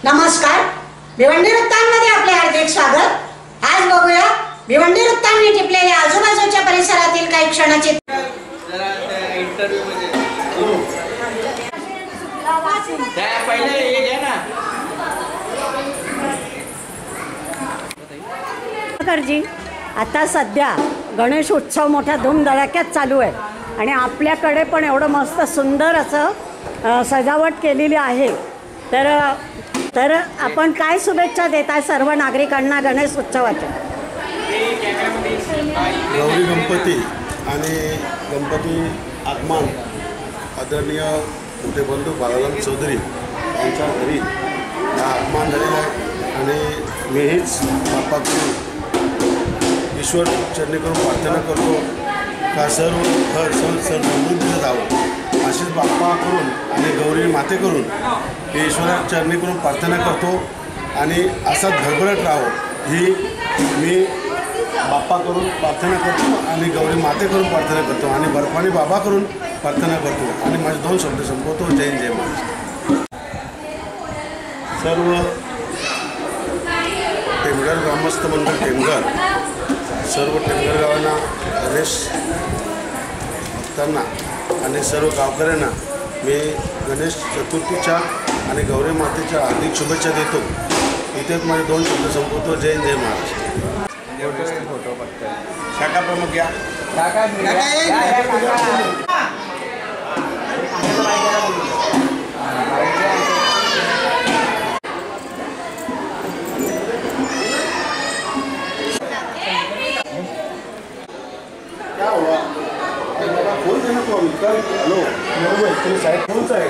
नमस्कार, भिवंडी वृत्तांमध्ये आपले हार्दिक स्वागत। आज बघूया भिवंडी वृत्तांनी टिपलेल्या आजूबाजूच्या परिसरातील काही क्षणाचे। जरा इंटरव्ह्यू मध्ये त्या पहिले हे घ्या ना। करजी, आता सध्या गणेश उत्सव मोठ्या धूमधडाक्यात चालू आहे आणि आपल्याकडे पण एवढं मस्त सुंदर असं सजावट केलेली आहे। तर आपण काय शुभेच्छा देताय सर्व नागरिकांना गणेश उत्सवाच्या? गौरी गणपती आणि गणपती आगमन आदरणीय मोठे बंधू बालाराम चौधरी यांच्या घरी आगमन झालेलं आहे आणि मी हीच बाप्पाकडून ईश्वर चरणी करून प्रार्थना करतो का सर्व घर सर समृद्धीचं जावं, अशीच बाप्पाकडून आणि गौरी मातेकडून ईश्वर चरणी करून प्रार्थना करतो आणि असाच भरभराट राहावं ही मी बाप्पा करून प्रार्थना करतो आणि गौरी माते करून प्रार्थना करतो आणि बर्फानी बाबा करून प्रार्थना करतो आणि माझे दोन शब्द संपवतो। जय जय महाराज। सर्व टेमघर ग्रामस्थ मंडळ टेमघर, सर्व टेमघर गावांना, गणेश भक्तांना आणि सर्व गावकऱ्यांना मी गणेश चतुर्थीच्या आणि गौरी मातेच्या हार्दिक शुभेच्छा देतो। इथेच माझे दोन शब्द संपवतो। जय जय महाराष्ट्र। फोटो फक्त शाखा प्रमुख घ्या। क्या हुआ? बोल देना को अभी कल। हेलो मेरे को एक्चुअली साइड कौन सा है?